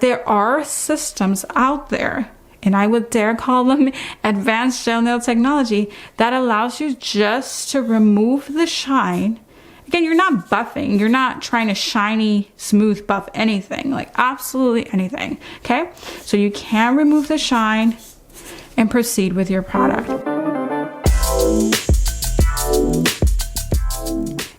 There are systems out there, and I would dare call them advanced gel nail technology, that allows you just to remove the shine. Again, you're not buffing. You're not trying to shiny, smooth buff anything, like absolutely anything, okay? So you can remove the shine and proceed with your product.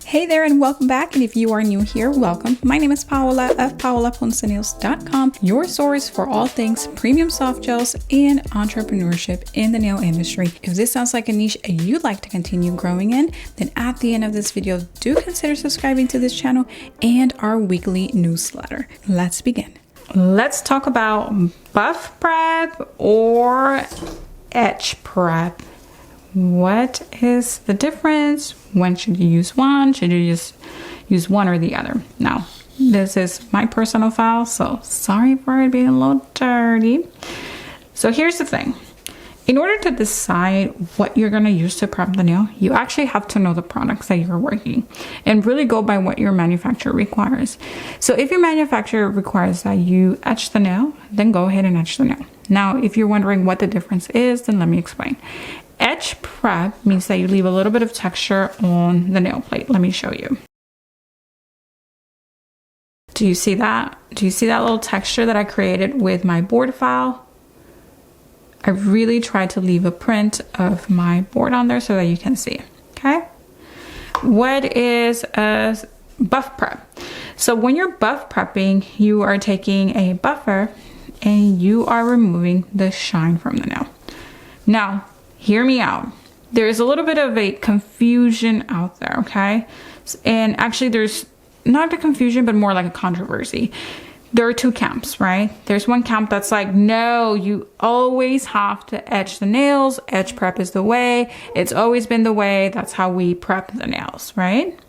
Hey there and welcome back, and if you are new here, welcome. My name is Paola of paolaponcenails.com, your source for all things premium soft gels and entrepreneurship in the nail industry. If this sounds like a niche you'd like to continue growing in, then at the end of this video, do consider subscribing to this channel and our weekly newsletter. Let's begin. Let's talk about buff prep or etch prep. What is the difference? When should you use one? Should you just use one or the other? Now, this is my personal file, so sorry for it being a little dirty. So here's the thing. In order to decide what you're going to use to prep the nail, you actually have to know the products that you're working and really go by what your manufacturer requires. So if your manufacturer requires that you etch the nail, then go ahead and etch the nail. Now, if you're wondering what the difference is, then let me explain. Etch prep means that you leave a little bit of texture on the nail plate. Let me show you. Do you see that? Do you see that little texture that I created with my board file? I really tried to leave a print of my board on there so that you can see, okay? What is a buff prep? So when you're buff prepping, you are taking a buffer and you are removing the shine from the nail. Now, hear me out. There's a little bit of a confusion out there, okay? And actually there's not a confusion, but more like a controversy. There are two camps, right? There's one camp that's like, no, you always have to etch the nails. Etch prep is the way. It's always been the way. That's how we prep the nails, right?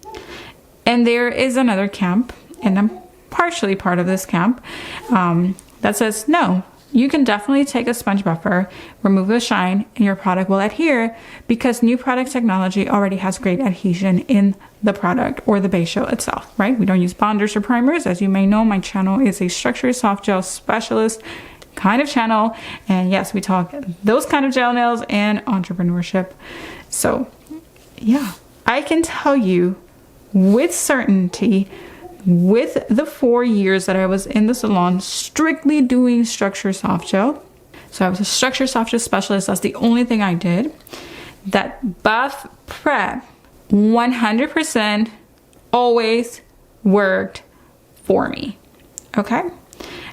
And there is another camp, and I'm partially part of this camp, that says, no, you can definitely take a sponge buffer, remove the shine, and your product will adhere because new product technology already has great adhesion in the product or the base gel itself, right? We don't use bonders or primers. As you may know, my channel is a structured soft gel specialist kind of channel. And yes, we talk those kind of gel nails and entrepreneurship. So yeah, I can tell you with certainty, with the 4 years that I was in the salon strictly doing structured soft gel, so I was a structured soft gel specialist, that's the only thing I did, that buff prep 100% always worked for me, okay?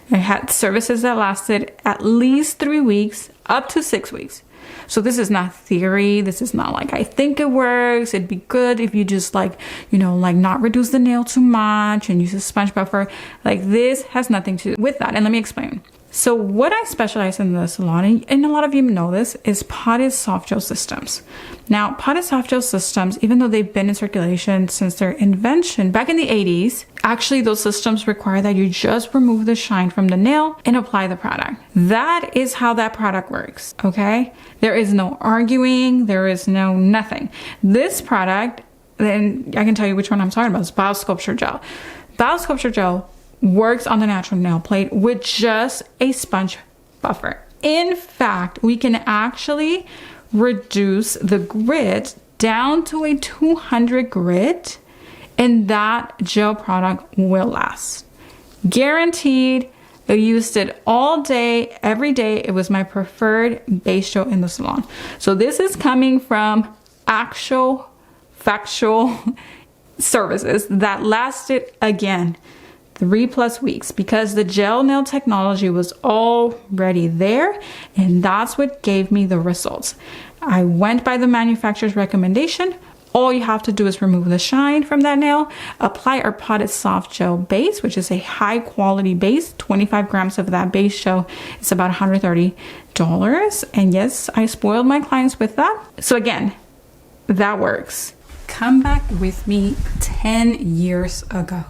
I had services that lasted at least 3 weeks, up to 6 weeks. So this is not theory. This is not like, I think it works. It'd be good if you just like, you know, like not reduce the nail too much and use a sponge buffer. Like this has nothing to do with that. And let me explain. So what I specialize in the salon, and a lot of you know this, is potted soft gel systems. Now, potted soft gel systems, even though they've been in circulation since their invention back in the 80s, actually those systems require that you just remove the shine from the nail and apply the product. That is how that product works, okay? There is no arguing, there is no nothing. This product, and I can tell you which one I'm talking about, is Biosculpture Gel. Biosculpture Gel works on the natural nail plate with just a sponge buffer. In fact, we can actually reduce the grit down to a 200 grit, and that gel product will last. Guaranteed. I used it all day, every day. It was my preferred base gel in the salon. So this is coming from actual factual services that lasted, again, 3+ weeks, because the gel nail technology was already there, and that's what gave me the results. I went by the manufacturer's recommendation. All you have to do is remove the shine from that nail, apply our potted soft gel base, which is a high quality base. 25 grams of that base gel is about $130. And yes, I spoiled my clients with that. So again, that works. Come back with me 10 years ago.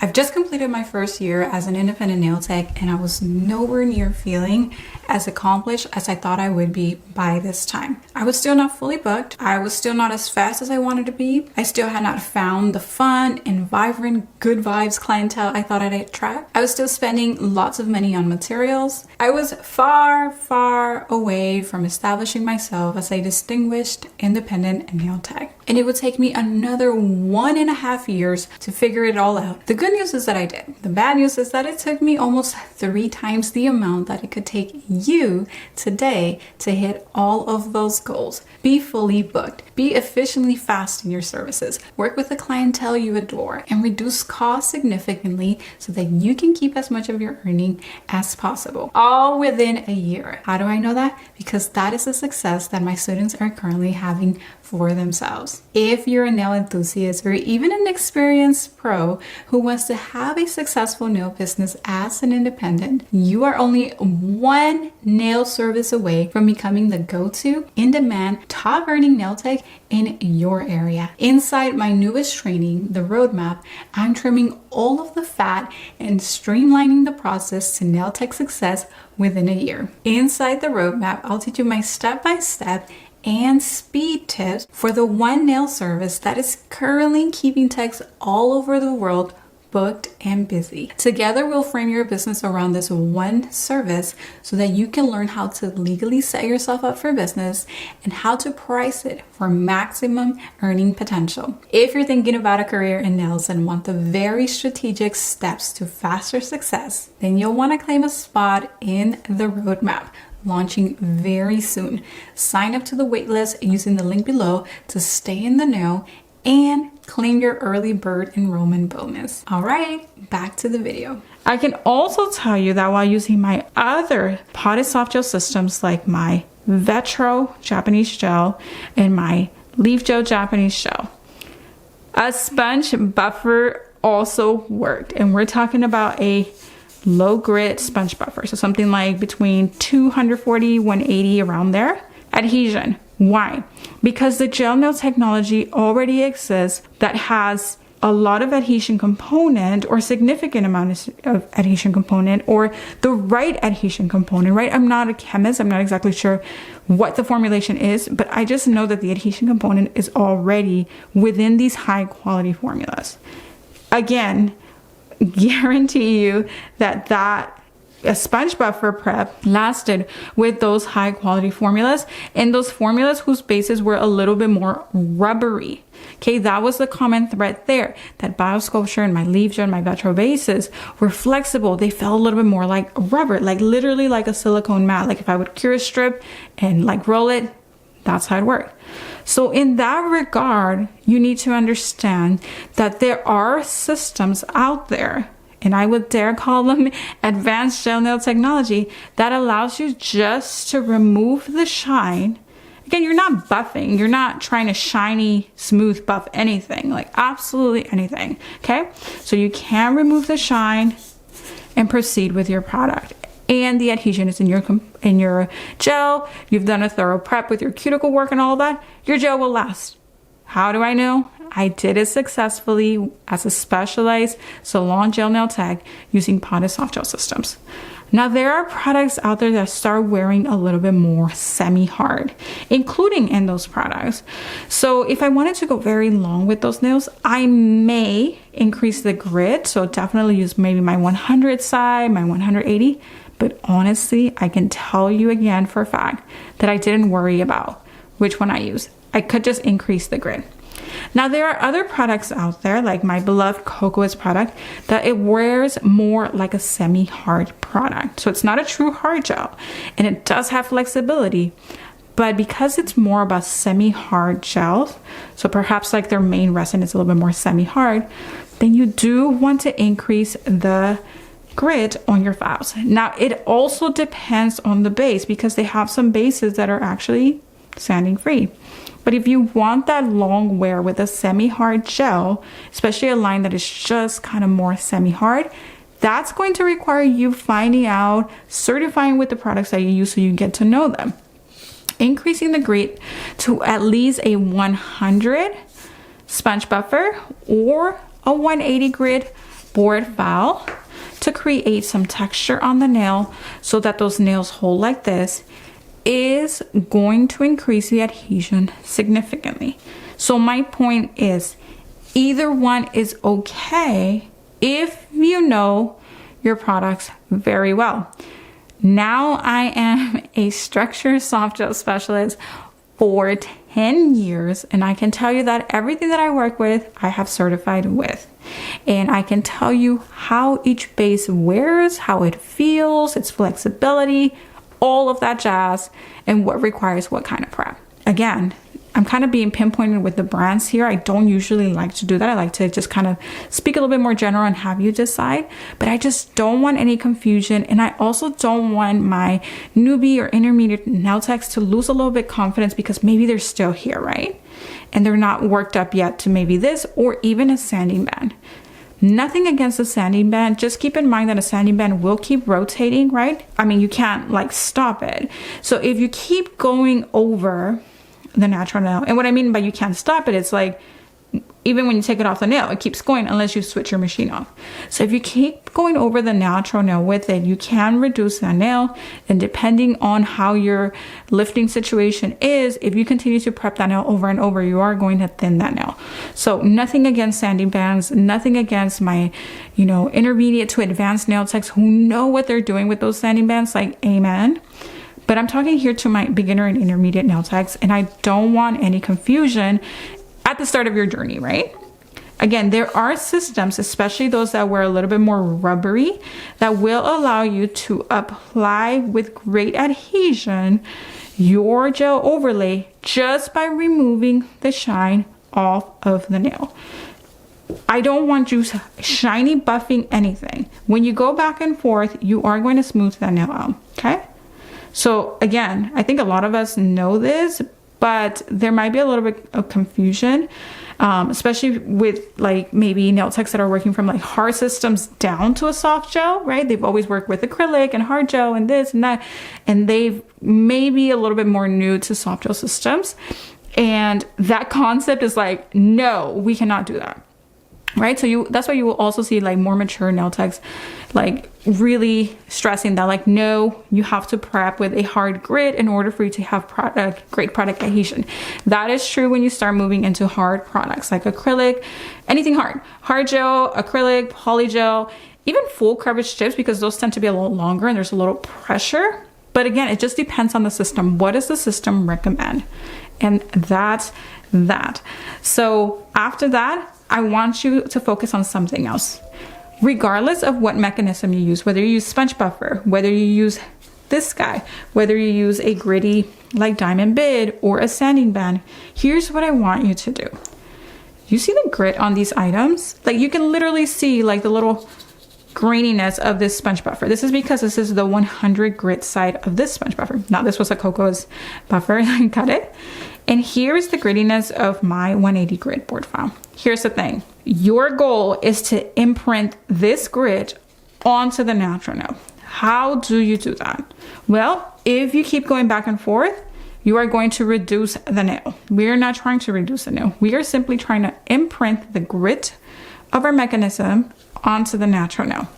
I've just completed my first year as an independent nail tech, and I was nowhere near feeling as accomplished as I thought I would be by this time. I was still not fully booked. I was still not as fast as I wanted to be. I still had not found the fun and vibrant, good vibes clientele I thought I'd attract. I was still spending lots of money on materials. I was far, far away from establishing myself as a distinguished independent nail tech. And it would take me another 1.5 years to figure it all out. The good news is that I did. The bad news is that it took me almost 3 times the amount that it could take you today to hit all of those goals. Be fully booked. Be efficiently fast in your services. Work with the clientele you adore and reduce costs significantly so that you can keep as much of your earning as possible. All within a year. How do I know that? Because that is the success that my students are currently having for themselves. If you're a nail enthusiast or even an experienced pro who wants to have a successful nail business as an independent, you are only one nail service away from becoming the go-to, in-demand, top-earning nail tech in your area. Inside my newest training, the roadmap, I'm trimming all of the fat and streamlining the process to nail tech success within a year. Inside the roadmap, I'll teach you my step-by-step and speed tips for the one nail service that is currently keeping techs all over the world booked and busy. Together, we'll frame your business around this one service so that you can learn how to legally set yourself up for business and how to price it for maximum earning potential. If you're thinking about a career in nails and want the very strategic steps to faster success, then you'll want to claim a spot in the roadmap, launching very soon. Sign up to the waitlist using the link below to stay in the know and claim your early bird enrollment bonus. All right, back to the video. I can also tell you that while using my other potted soft gel systems like my Vetro Japanese gel and my Leaf Gel Japanese gel, a sponge buffer also worked. And we're talking about a low grit sponge buffer, so something like between 240 180 around there. Adhesion. Why? Because the gel nail technology already exists that has a lot of adhesion component or significant amount of adhesion component or the right adhesion component, right? I'm not a chemist. I'm not exactly sure what the formulation is, but I just know that the adhesion component is already within these high quality formulas. Again, guarantee you that a sponge buffer prep lasted with those high quality formulas and those formulas whose bases were a little bit more rubbery. Okay, that was the common thread there, that BioSculpture and my Leaf Gel and my Vetro bases were flexible. They felt a little bit more like rubber, like literally like a silicone mat. Like if I would cure a strip and like roll it, that's how it worked. So in that regard, you need to understand that there are systems out there, and I would dare call them advanced gel nail technology, that allows you just to remove the shine. Again, you're not buffing. You're not trying to shiny, smooth buff anything, like absolutely anything, okay? So you can remove the shine and proceed with your product. And the adhesion is in your gel. You've done a thorough prep with your cuticle work and all of that. Your gel will last. How do I know? I did it successfully as a specialized salon gel nail tech using potted soft gel systems. Now there are products out there that start wearing a little bit more semi-hard, including in those products. So if I wanted to go very long with those nails, I may increase the grit. So definitely use maybe my 100 side, my 180. But honestly, I can tell you again for a fact that I didn't worry about which one I use. I could just increase the grit. Now there are other products out there, like my beloved Kokoist product, that it wears more like a semi-hard product. So it's not a true hard gel, and it does have flexibility, but because it's more about semi-hard gels, so perhaps like their main resin is a little bit more semi-hard, then you do want to increase the grit on your files. Now it also depends on the base, because they have some bases that are actually sanding free. But if you want that long wear with a semi-hard gel, especially a line that is just kind of more semi-hard, that's going to require you finding out, certifying with the products that you use so you get to know them. Increasing the grit to at least a 100 sponge buffer or a 180 grit board file to create some texture on the nail so that those nails hold like this is going to increase the adhesion significantly. So my point is, either one is okay if you know your products very well. Now I am a structured soft gel specialist for 10 years, and I can tell you that everything that I work with, I have certified with. And I can tell you how each base wears, how it feels, its flexibility, all of that jazz, and what requires what kind of prep. Again, I'm kind of being pinpointed with the brands here. I don't usually like to do that. I like to just kind of speak a little bit more general and have you decide, but I just don't want any confusion. And I also don't want my newbie or intermediate nail techs to lose a little bit confidence because maybe they're still here, right? And they're not worked up yet to maybe this or even a sanding band. Nothing against a sanding band. Just keep in mind that a sanding band will keep rotating, right? I mean, you can't like stop it. So if you keep going over the natural nail, and what I mean by you can't stop it, it's like even when you take it off the nail, it keeps going unless you switch your machine off. So if you keep going over the natural nail with it, you can reduce that nail. And depending on how your lifting situation is, if you continue to prep that nail over and over, you are going to thin that nail. So nothing against sanding bands, nothing against my, intermediate to advanced nail techs who know what they're doing with those sanding bands, like amen. But I'm talking here to my beginner and intermediate nail techs, and I don't want any confusion at the start of your journey, right? Again, there are systems, especially those that were a little bit more rubbery, that will allow you to apply with great adhesion your gel overlay just by removing the shine off of the nail. I don't want you shiny buffing anything. When you go back and forth, you are going to smooth that nail out, okay? So again, I think a lot of us know this, but there might be a little bit of confusion, especially with like maybe nail techs that are working from like hard systems down to a soft gel, right? They've always worked with acrylic and hard gel and this and that, and they've maybe a little bit more new to soft gel systems. And that concept is like, no, we cannot do that. Right? So that's why you will also see like more mature nail techs like really stressing that like, no, you have to prep with a hard grit in order for you to have great product adhesion. That is true when you start moving into hard products like acrylic, anything hard gel, acrylic, polygel, even full coverage chips, because those tend to be a little longer and there's a little pressure. But again, it just depends on the system. What does the system recommend? And that's that. So after that, I want you to focus on something else. Regardless of what mechanism you use, whether you use sponge buffer, whether you use this guy, whether you use a gritty like diamond bid or a sanding band, here's what I want you to do. You see the grit on these items? Like you can literally see like the little graininess of this sponge buffer. This is because this is the 100 grit side of this sponge buffer. Now this was a Kokoist buffer, I cut it. And here's the grittiness of my 180 grit board file. Here's the thing. Your goal is to imprint this grit onto the natural nail. How do you do that? Well, if you keep going back and forth, you are going to reduce the nail. We are not trying to reduce the nail. We are simply trying to imprint the grit of our mechanism onto the natural nail.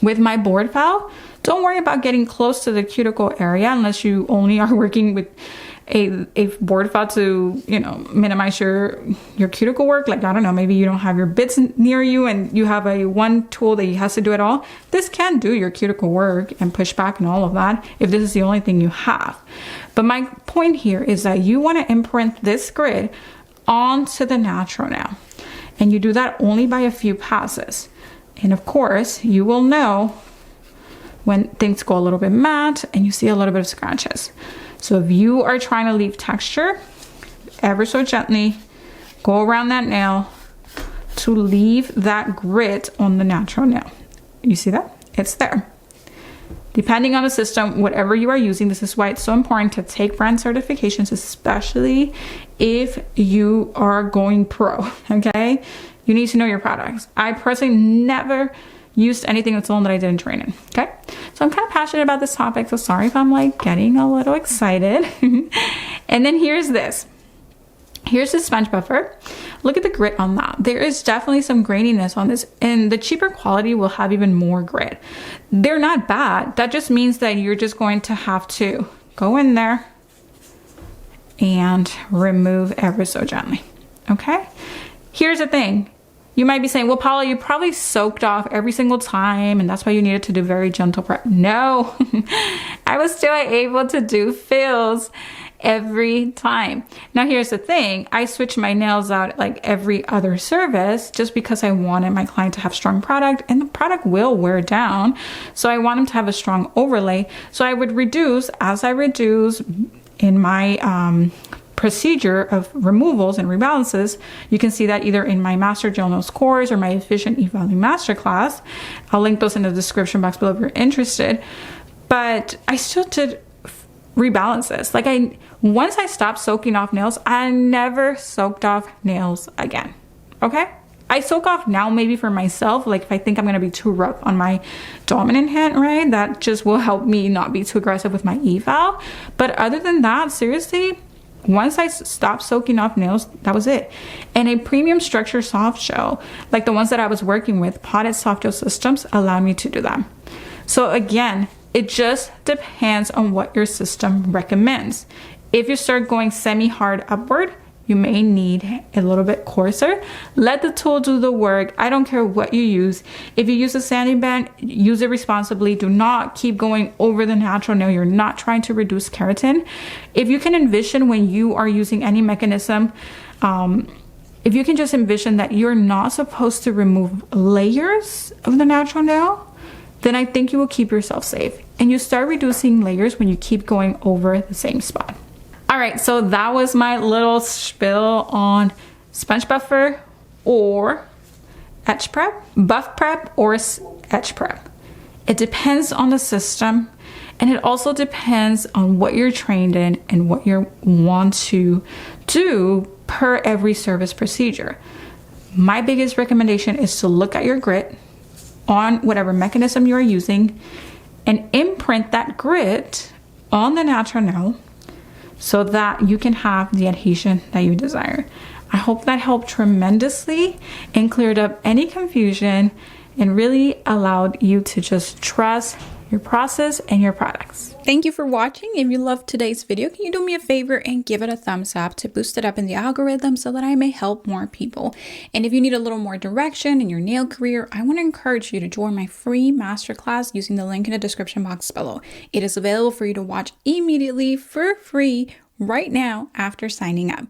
With my board file, don't worry about getting close to the cuticle area unless you only are working with a board file to, minimize your cuticle work. Like, I don't know, maybe you don't have your bits near you and you have a one tool that has to do it all. This can do your cuticle work and push back and all of that if this is the only thing you have. But my point here is that you want to imprint this grid onto the natural nail. And you do that only by a few passes. And of course, you will know when things go a little bit matte and you see a little bit of scratches. So if you are trying to leave texture, ever so gently, go around that nail to leave that grit on the natural nail. You see that? It's there. Depending on the system, whatever you are using, this is why it's so important to take brand certifications, especially if you are going pro, okay? You need to know your products. I personally never used anything that's alone that I didn't train in, okay? So I'm kind of passionate about this topic, so sorry if I'm like getting a little excited. And then here's this. Here's the sponge buffer. Look at the grit on that. There is definitely some graininess on this, and the cheaper quality will have even more grit. They're not bad. That just means that you're just going to have to go in there and remove ever so gently. Okay? Here's the thing. You might be saying, well, Paola, you probably soaked off every single time and that's why you needed to do very gentle prep. No, I was still able to do fills every time. Now, here's the thing. I switch my nails out like every other service just because I wanted my client to have strong product, and the product will wear down. So I want them to have a strong overlay. So I would reduce as I reduce in my procedure of removals and rebalances. You can see that either in my Master Gel Nails course or my Efficient E-Value Masterclass. I'll link those in the description box below if you're interested. But I still did rebalances. Like once I stopped soaking off nails, I never soaked off nails again. Okay? I soak off now maybe for myself, like if I think I'm going to be too rough on my dominant hand, right? That just will help me not be too aggressive with my eval. But other than that, seriously, once I stopped soaking off nails, that was it. And a premium structure soft gel, like the ones that I was working with, potted soft gel systems, allowed me to do that. So again, it just depends on what your system recommends. If you start going semi-hard upward, you may need a little bit coarser. Let the tool do the work. I don't care what you use. If you use a sanding band, use it responsibly. Do not keep going over the natural nail. You're not trying to reduce keratin. If you can envision when you are using any mechanism, if you can just envision that you're not supposed to remove layers of the natural nail, then I think you will keep yourself safe. And you start reducing layers when you keep going over the same spot. All right, so that was my little spiel on sponge buffer or etch prep, buff prep or etch prep. It depends on the system, and it also depends on what you're trained in and what you want to do per every service procedure. My biggest recommendation is to look at your grit on whatever mechanism you are using and imprint that grit on the natural nail so that you can have the adhesion that you desire. I hope that helped tremendously and cleared up any confusion and really allowed you to just trust your process and your products. Thank you for watching. If you loved today's video, can you do me a favor and give it a thumbs up to boost it up in the algorithm so that I may help more people? And if you need a little more direction in your nail career, I want to encourage you to join my free masterclass using the link in the description box below. It is available for you to watch immediately for free right now after signing up.